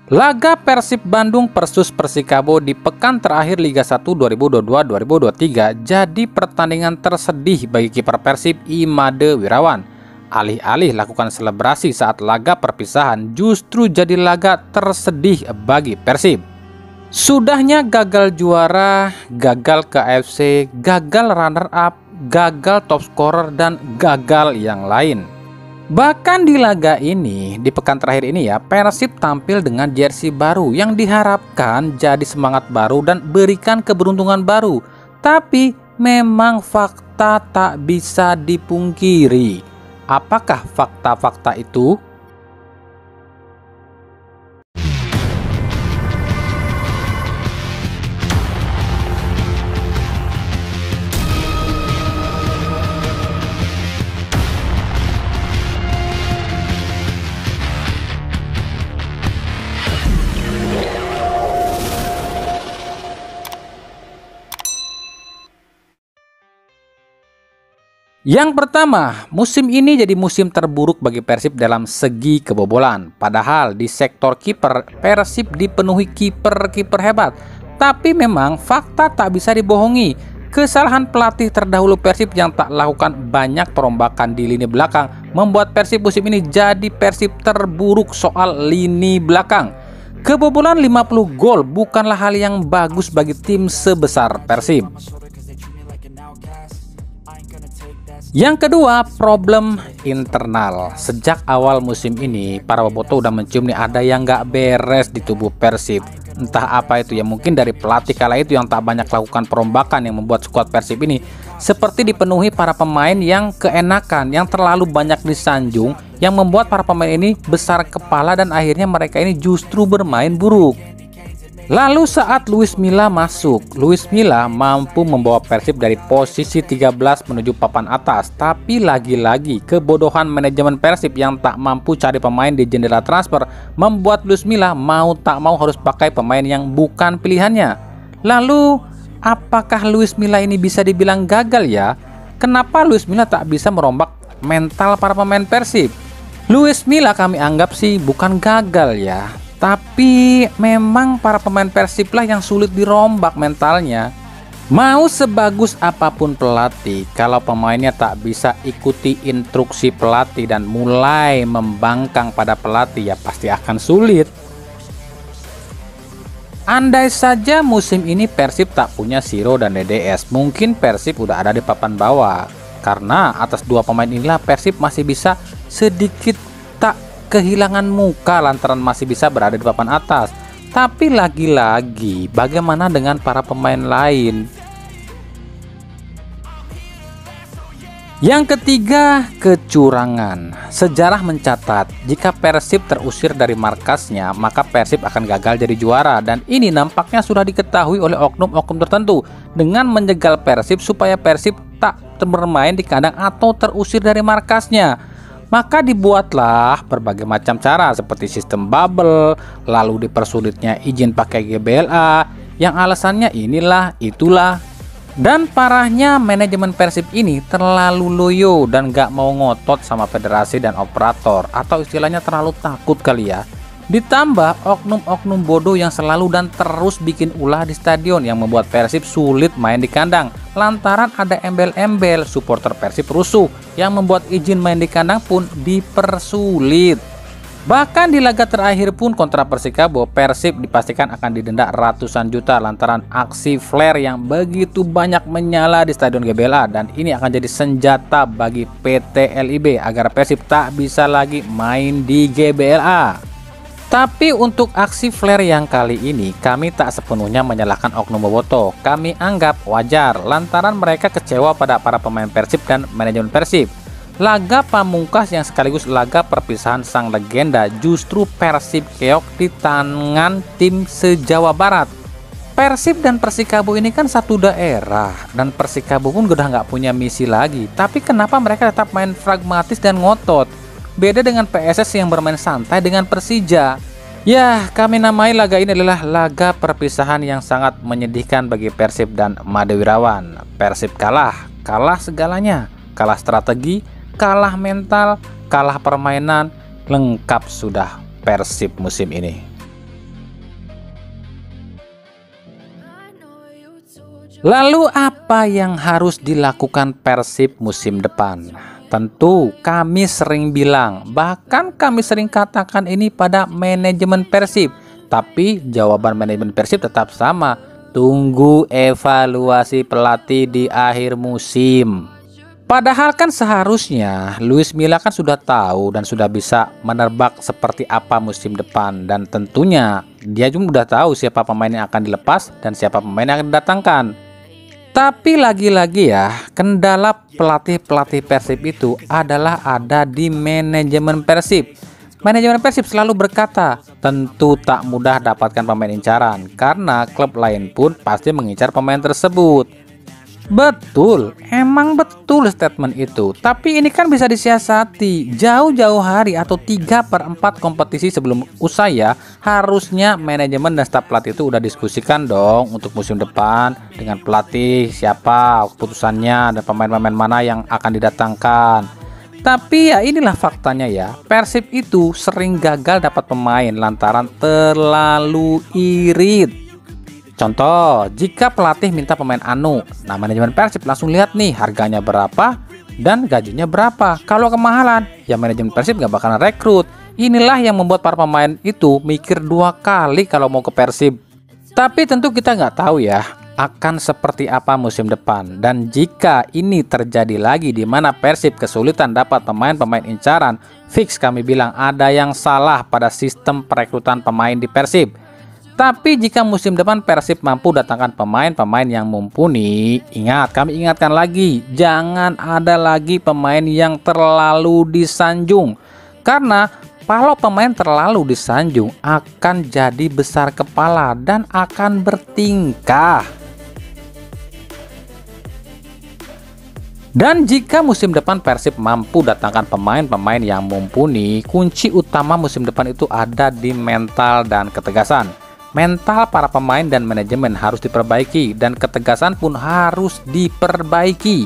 Laga Persib Bandung versus Persikabo di pekan terakhir Liga 1 2022-2023 jadi pertandingan tersedih bagi kiper Persib Imade Wirawan. Alih-alih lakukan selebrasi saat laga perpisahan, justru jadi laga tersedih bagi Persib. Sudahnya gagal juara, gagal ke AFC, gagal runner up, gagal top scorer, dan gagal yang lain. Bahkan di laga ini, di pekan terakhir ini ya, Persib tampil dengan jersey baru yang diharapkan jadi semangat baru dan berikan keberuntungan baru. Tapi memang fakta tak bisa dipungkiri. Apakah fakta-fakta itu? Yang pertama, musim ini jadi musim terburuk bagi Persib dalam segi kebobolan. Padahal di sektor kiper, Persib dipenuhi kiper-kiper hebat. Tapi memang fakta tak bisa dibohongi. Kesalahan pelatih terdahulu Persib yang tak lakukan banyak perombakan di lini belakang membuat Persib musim ini jadi Persib terburuk soal lini belakang. Kebobolan 50 gol bukanlah hal yang bagus bagi tim sebesar Persib. Yang kedua, problem internal. Sejak awal musim ini, para bobotoh udah mencium nih ada yang gak beres di tubuh Persib. Entah apa itu ya, mungkin dari pelatih kala itu yang tak banyak lakukan perombakan yang membuat skuad Persib ini seperti dipenuhi para pemain yang keenakan, yang terlalu banyak disanjung, yang membuat para pemain ini besar kepala dan akhirnya mereka ini justru bermain buruk. Lalu saat Luis Milla masuk, Luis Milla mampu membawa Persib dari posisi 13 menuju papan atas. Tapi lagi-lagi kebodohan manajemen Persib yang tak mampu cari pemain di jendela transfer membuat Luis Milla mau tak mau harus pakai pemain yang bukan pilihannya. Lalu apakah Luis Milla ini bisa dibilang gagal ya? Kenapa Luis Milla tak bisa merombak mental para pemain Persib? Luis Milla kami anggap sih bukan gagal ya, tapi memang para pemain Persib lah yang sulit dirombak mentalnya. Mau sebagus apapun pelatih, kalau pemainnya tak bisa ikuti instruksi pelatih dan mulai membangkang pada pelatih, ya pasti akan sulit. Andai saja musim ini Persib tak punya Siro dan DDS, mungkin Persib udah ada di papan bawah. Karena atas dua pemain inilah Persib masih bisa sedikit tak kehilangan muka lantaran masih bisa berada di papan atas. Tapi lagi-lagi bagaimana dengan para pemain lain? Yang ketiga, kecurangan. Sejarah mencatat jika Persib terusir dari markasnya, maka Persib akan gagal jadi juara, dan ini nampaknya sudah diketahui oleh oknum-oknum tertentu dengan menjegal Persib supaya Persib tak bermain di kandang atau terusir dari markasnya. Maka dibuatlah berbagai macam cara seperti sistem bubble, lalu dipersulitnya izin pakai GBLA, yang alasannya inilah itulah. Dan parahnya manajemen Persib ini terlalu loyo dan gak mau ngotot sama federasi dan operator, atau istilahnya terlalu takut kali ya. Ditambah oknum-oknum bodoh yang selalu dan terus bikin ulah di stadion yang membuat Persib sulit main di kandang. Lantaran ada embel-embel supporter Persib rusuh yang membuat izin main di kandang pun dipersulit. Bahkan di laga terakhir pun kontra Persikabo, Persib dipastikan akan didenda ratusan juta lantaran aksi flare yang begitu banyak menyala di Stadion GBLA, dan ini akan jadi senjata bagi PT LIB agar Persib tak bisa lagi main di GBLA. Tapi untuk aksi flare yang kali ini kami tak sepenuhnya menyalahkan oknum bobotoh. Kami anggap wajar lantaran mereka kecewa pada para pemain Persib dan manajemen Persib. Laga pamungkas yang sekaligus laga perpisahan sang legenda justru Persib keok di tangan tim se-Jawa Barat. Persib dan Persikabo ini kan satu daerah, dan Persikabo pun udah nggak punya misi lagi. Tapi kenapa mereka tetap main pragmatis dan ngotot? Beda dengan PSS yang bermain santai dengan Persija. Ya, kami namai laga ini adalah laga perpisahan yang sangat menyedihkan bagi Persib dan Imade Wirawan. Persib kalah segalanya. Kalah strategi, kalah mental, kalah permainan, lengkap sudah Persib musim ini. Lalu apa yang harus dilakukan Persib musim depan? Tentu kami sering bilang, bahkan kami sering katakan ini pada manajemen Persib. Tapi jawaban manajemen Persib tetap sama, tunggu evaluasi pelatih di akhir musim. Padahal kan seharusnya Luis Milla kan sudah tahu dan sudah bisa menerbak seperti apa musim depan. Dan tentunya dia juga sudah tahu siapa pemain yang akan dilepas dan siapa pemain yang akan didatangkan. Tapi lagi-lagi ya, kendala pelatih-pelatih Persib itu adalah ada di manajemen Persib. Manajemen Persib selalu berkata, tentu tak mudah dapatkan pemain incaran karena klub lain pun pasti mengincar pemain tersebut. Betul, emang betul statement itu. Tapi ini kan bisa disiasati. Jauh-jauh hari atau 3/4 kompetisi sebelum usai ya, harusnya manajemen dan staf pelatih itu udah diskusikan dong untuk musim depan dengan pelatih siapa, keputusannya, dan pemain-pemain mana yang akan didatangkan. Tapi ya inilah faktanya ya, Persib itu sering gagal dapat pemain lantaran terlalu irit. Contoh, jika pelatih minta pemain anu, nah manajemen Persib langsung lihat nih harganya berapa dan gajinya berapa. Kalau kemahalan, ya manajemen Persib gak bakalan rekrut. Inilah yang membuat para pemain itu mikir 2 kali kalau mau ke Persib. Tapi tentu kita nggak tahu ya akan seperti apa musim depan. Dan jika ini terjadi lagi di mana Persib kesulitan dapat pemain-pemain incaran, fix kami bilang ada yang salah pada sistem perekrutan pemain di Persib. Tapi jika musim depan Persib mampu datangkan pemain-pemain yang mumpuni, ingat, kami ingatkan lagi, jangan ada lagi pemain yang terlalu disanjung. Karena kalau pemain terlalu disanjung akan jadi besar kepala dan akan bertingkah. Dan jika musim depan Persib mampu datangkan pemain-pemain yang mumpuni, kunci utama musim depan itu ada di mental dan ketegasan. Mental para pemain dan manajemen harus diperbaiki dan ketegasan pun harus diperbaiki.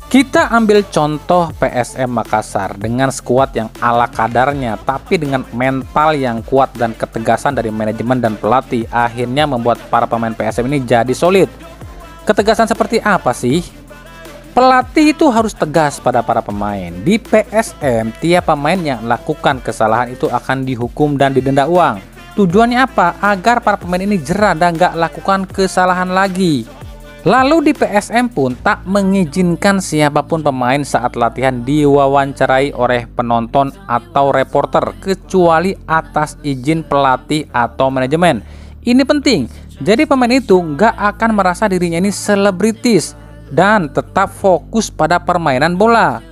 Kita ambil contoh PSM Makassar dengan skuad yang ala kadarnya tapi dengan mental yang kuat dan ketegasan dari manajemen dan pelatih akhirnya membuat para pemain PSM ini jadi solid. Ketegasan seperti apa sih? Pelatih itu harus tegas pada para pemain. Di PSM, tiap pemain yang melakukan kesalahan itu akan dihukum dan didenda uang. Tujuannya apa? Agar para pemain ini jerah dan gak lakukan kesalahan lagi. Lalu di PSM pun tak mengizinkan siapapun pemain saat latihan diwawancarai oleh penonton atau reporter kecuali atas izin pelatih atau manajemen. Ini penting, jadi pemain itu gak akan merasa dirinya ini selebritis dan tetap fokus pada permainan bola.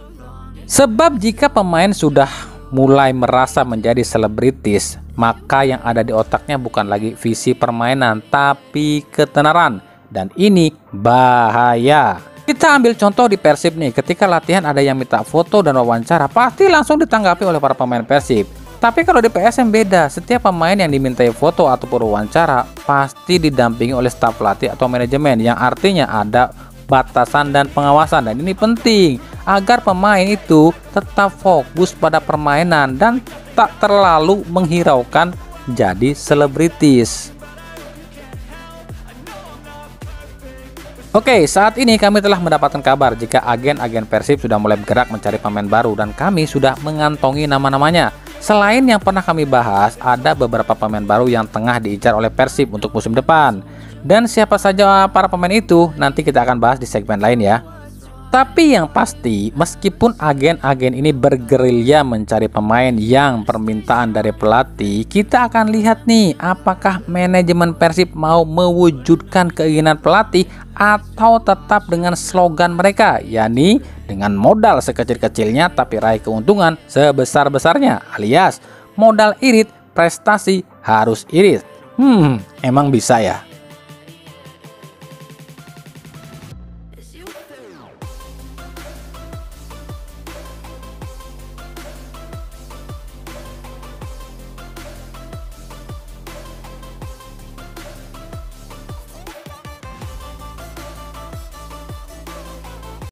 Sebab jika pemain sudah mulai merasa menjadi selebritis, maka yang ada di otaknya bukan lagi visi permainan tapi ketenaran, dan ini bahaya. Kita ambil contoh di Persib nih, ketika latihan ada yang minta foto dan wawancara pasti langsung ditanggapi oleh para pemain Persib. Tapi kalau di PSM beda, setiap pemain yang dimintai foto ataupun wawancara pasti didampingi oleh staf pelatih atau manajemen, yang artinya ada batasan dan pengawasan. Dan ini penting agar pemain itu tetap fokus pada permainan dan tak terlalu menghiraukan jadi selebritis. Oke, saat ini kami telah mendapatkan kabar jika agen-agen Persib sudah mulai bergerak mencari pemain baru dan kami sudah mengantongi nama-namanya. Selain yang pernah kami bahas, ada beberapa pemain baru yang tengah diincar oleh Persib untuk musim depan. Dan siapa saja para pemain itu nanti kita akan bahas di segmen lain ya. Tapi yang pasti, meskipun agen-agen ini bergerilya mencari pemain yang permintaan dari pelatih, kita akan lihat nih apakah manajemen Persib mau mewujudkan keinginan pelatih atau tetap dengan slogan mereka, yakni dengan modal sekecil-kecilnya tapi raih keuntungan sebesar-besarnya, alias modal irit, prestasi harus irit. Emang bisa ya?